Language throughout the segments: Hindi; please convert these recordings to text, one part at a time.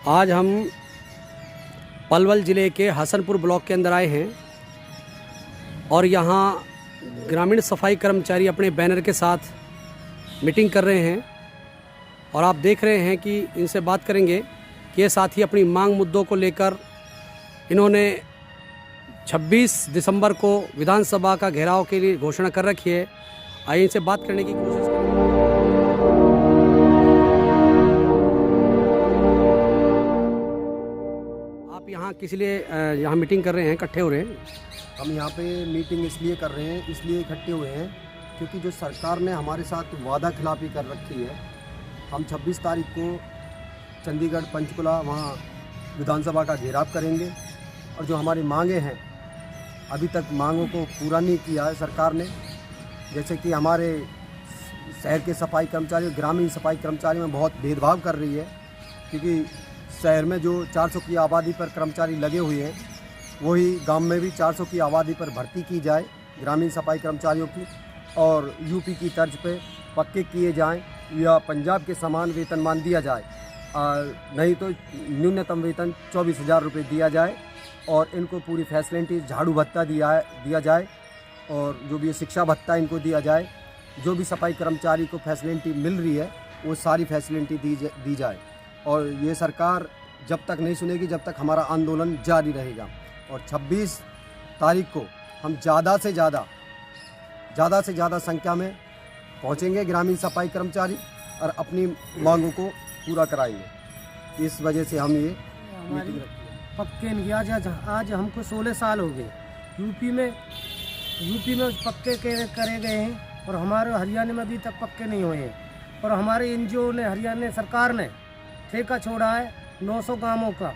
आज हम पलवल ज़िले के हसनपुर ब्लॉक के अंदर आए हैं और यहाँ ग्रामीण सफाई कर्मचारी अपने बैनर के साथ मीटिंग कर रहे हैं और आप देख रहे हैं कि इनसे बात करेंगे कि ये साथी अपनी मांग मुद्दों को लेकर इन्होंने 26 दिसंबर को विधानसभा का घेराव के लिए घोषणा कर रखी है। आइए इनसे बात करने की कोशिश करें। आप यहाँ किस लिए यहाँ मीटिंग कर रहे हैं, इकट्ठे हो रहे हैं? हम यहाँ पे मीटिंग इसलिए कर रहे हैं, इसलिए इकट्ठे हुए हैं क्योंकि जो सरकार ने हमारे साथ वादा खिलाफी कर रखी है। हम 26 तारीख को चंडीगढ़ पंचकुला वहाँ विधानसभा का घेराव करेंगे और जो हमारी मांगे हैं अभी तक मांगों को पूरा नहीं किया है सरकार ने। जैसे कि हमारे शहर के सफाई कर्मचारी, ग्रामीण सफाई कर्मचारी में बहुत भेदभाव कर रही है क्योंकि शहर में जो 400 की आबादी पर कर्मचारी लगे हुए हैं वही गांव में भी 400 की आबादी पर भर्ती की जाए ग्रामीण सफाई कर्मचारियों की, और यूपी की तर्ज पे पक्के किए जाएं या पंजाब के समान वेतनमान दिया जाए, नहीं तो न्यूनतम वेतन 24,000 रुपये दिया जाए और इनको पूरी फैसिलिटी, झाड़ू भत्ता दिया जाए और जो भी शिक्षा भत्ता इनको दिया जाए। जो भी सफाई कर्मचारी को फैसिलिटी मिल रही है वो सारी फैसिलिटी दी जाए और ये सरकार जब तक नहीं सुनेगी जब तक हमारा आंदोलन जारी रहेगा। और 26 तारीख को हम ज़्यादा से ज़्यादा संख्या में पहुंचेंगे ग्रामीण सफाई कर्मचारी और अपनी मांगों को पूरा कराएंगे। इस वजह से हम ये मीटिंग रखी है। पक्के नहीं आज हमको 16 साल हो गए। यूपी में पक्के करे गए हैं और हमारे हरियाणा में अभी तक पक्के नहीं हुए हैं। और हमारे एनजीओ ने, हरियाणा सरकार ने ठेका छोड़ा है 900 गांवों का।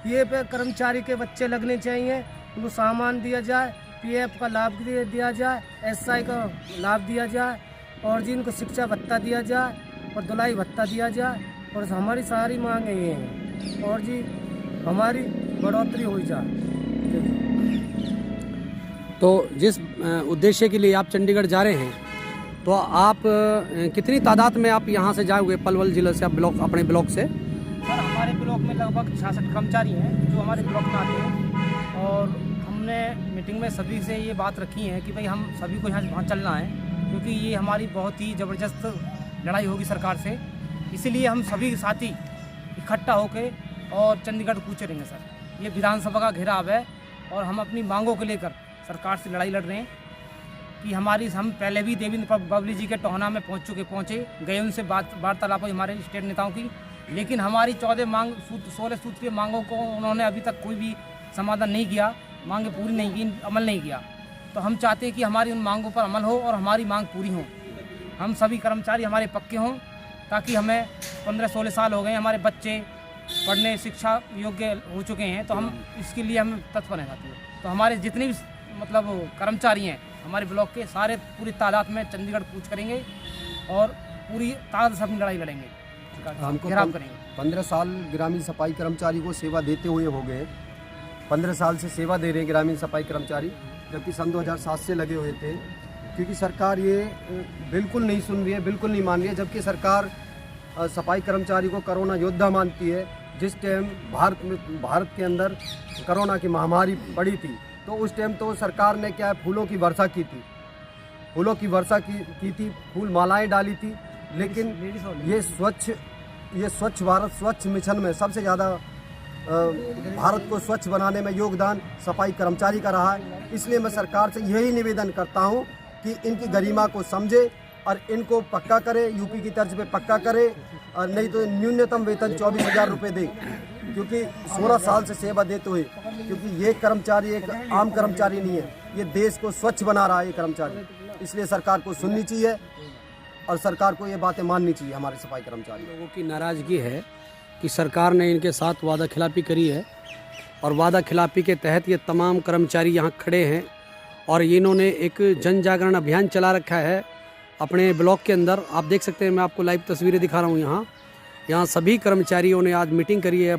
ये पे कर्मचारी के बच्चे लगने चाहिए, उनको सामान दिया जाए, पीएफ का लाभ दिया जाए, एसआई का लाभ दिया जाए और जिनको शिक्षा भत्ता दिया जाए और धुलाई भत्ता दिया जाए। और हमारी सारी मांगे ये हैं और जी हमारी बढ़ोतरी हो जाए। तो जिस उद्देश्य के लिए आप चंडीगढ़ जा रहे हैं तो आप कितनी तादाद में आप यहाँ से जाओगे पलवल ज़िले से, आप अपने ब्लॉक से? सर हमारे ब्लॉक में लगभग 66 कर्मचारी हैं जो हमारे ब्लॉक में आते हैं और हमने मीटिंग में सभी से ये बात रखी है कि भाई हम सभी को यहाँ चलना है क्योंकि ये हमारी बहुत ही ज़बरदस्त लड़ाई होगी सरकार से। इसीलिए हम सभी साथी इकट्ठा होकर और चंडीगढ़ कूच रहेंगे। सर ये विधानसभा का घेराव है और हम अपनी मांगों को लेकर सरकार से लड़ाई लड़ रहे हैं कि हम पहले भी देवेंद्र बबली जी के टोहना में पहुँचे गए, उनसे वार्तालाप हुई हमारे स्टेट नेताओं की, लेकिन हमारी 16 सूत्रीय मांगों को उन्होंने अभी तक कोई भी समाधान नहीं किया, मांगें पूरी नहीं की, अमल नहीं किया। तो हम चाहते हैं कि हमारी उन मांगों पर अमल हो और हमारी मांग पूरी हो, हम सभी कर्मचारी हमारे पक्के हों ताकि हमें 15-16 साल हो गए, हमारे बच्चे पढ़ने शिक्षा योग्य हो चुके हैं, तो हम इसके लिए हम तत्पर हैं। तो हमारे जितने भी कर्मचारी हैं हमारे ब्लॉक के सारे पूरी तादाद में चंडीगढ़ कूच करेंगे और पूरी तादाद से अपनी लड़ाई लड़ेंगे, हमको घेराव करेंगे। 15 साल ग्रामीण सफाई कर्मचारी को सेवा देते हुए हो गए। 15 साल से सेवा दे रहे हैं ग्रामीण सफाई कर्मचारी, जबकि सन 2007 से लगे हुए थे क्योंकि सरकार ये बिल्कुल नहीं सुन रही है, बिल्कुल नहीं मान रही है। जबकि सरकार सफाई कर्मचारी को कोरोना योद्धा मानती है। जिस टाइम भारत के अंदर कोरोना की महामारी पड़ी थी तो उस टाइम तो सरकार ने क्या है, फूलों की वर्षा की थी, फूल मालाएं डाली थी। लेकिन ये स्वच्छ भारत स्वच्छ मिशन में सबसे ज़्यादा भारत को स्वच्छ बनाने में योगदान सफाई कर्मचारी का रहा है। इसलिए मैं सरकार से यही निवेदन करता हूं कि इनकी गरिमा को समझे और इनको पक्का करे, यूपी की तर्ज पे पक्का करे और नहीं तो न्यूनतम वेतन 24,000 रुपये दे क्योंकि 16 साल से सेवा देते हुए, क्योंकि ये कर्मचारी एक आम कर्मचारी नहीं है, ये देश को स्वच्छ बना रहा है ये कर्मचारी। इसलिए सरकार को सुननी चाहिए और सरकार को ये बातें माननी चाहिए। हमारे सफाई कर्मचारी लोगों की नाराज़गी है कि सरकार ने इनके साथ वादा खिलाफी करी है और वादा खिलाफी के तहत ये तमाम कर्मचारी यहाँ खड़े हैं और इन्होंने एक जन जागरण अभियान चला रखा है अपने ब्लॉक के अंदर। आप देख सकते हैं, मैं आपको लाइव तस्वीरें दिखा रहा हूँ। यहाँ सभी कर्मचारियों ने आज मीटिंग करी है,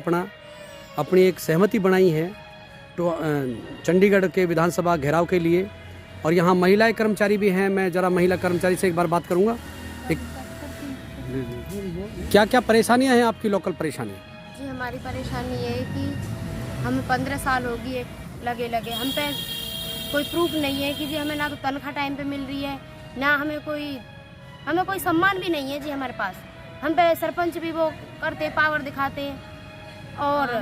अपनी एक सहमति बनाई है तो चंडीगढ़ के विधानसभा घेराव के लिए। और यहाँ महिलाएं कर्मचारी भी हैं, मैं ज़रा महिला कर्मचारी से एक बार बात करूँगा। क्या क्या परेशानियां हैं आपकी, लोकल परेशानी? जी हमारी परेशानी ये है कि हमें 15 साल हो गई लगे हम पे कोई प्रूफ नहीं है कि जी हमें ना तो तनख्वाह टाइम पे मिल रही है, ना हमें कोई सम्मान भी नहीं है जी हमारे पास। हम पे सरपंच भी वो करते पावर दिखाते और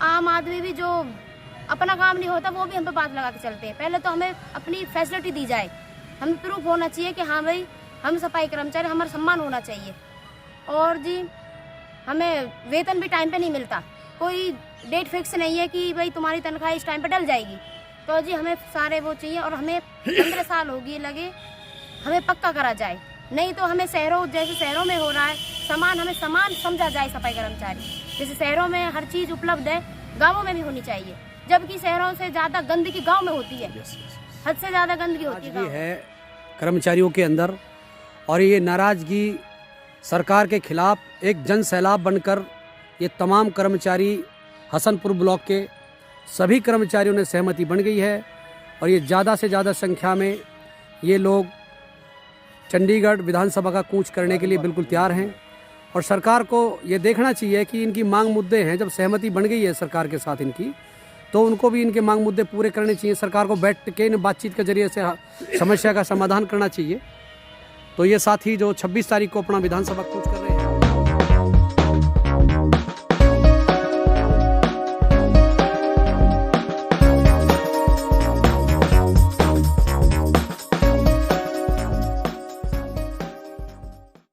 आम आदमी भी जो अपना काम नहीं होता वो भी हम पे बात लगा के चलते हैं। पहले तो हमें अपनी फैसिलिटी दी जाए, हमें प्रूफ होना चाहिए कि हाँ भाई हम सफाई कर्मचारी, हमारा सम्मान होना चाहिए। और जी हमें वेतन भी टाइम पे नहीं मिलता, कोई डेट फिक्स नहीं है कि भाई तुम्हारी तनख्वाह इस टाइम पे डल जाएगी। तो जी हमें सारे वो चाहिए और हमें 15 साल हो गए लगे, हमें पक्का करा जाए, नहीं तो हमें शहरों में हो रहा है हमें समान समझा जाए सफाई कर्मचारी। जैसे शहरों में हर चीज़ उपलब्ध है, गाँवों में भी होनी चाहिए, जबकि शहरों से ज़्यादा गंदगी गाँव में होती है, हद से ज़्यादा गंदगी होती है कर्मचारियों के अंदर। और ये नाराज़गी सरकार के खिलाफ एक जन सैलाब बनकर ये तमाम कर्मचारी हसनपुर ब्लॉक के सभी कर्मचारियों ने सहमति बन गई है और ये ज़्यादा से ज़्यादा संख्या में ये लोग चंडीगढ़ विधानसभा का कूच करने के लिए बिल्कुल तैयार हैं। और सरकार को ये देखना चाहिए कि इनकी मांग मुद्दे हैं, जब सहमति बन गई है सरकार के साथ इनकी, तो उनको भी इनके मांग मुद्दे पूरे करने चाहिए। सरकार को बैठ के इन बातचीत के जरिए से समस्या का समाधान करना चाहिए। तो ये साथी जो 26 तारीख को अपना विधानसभा कूच कर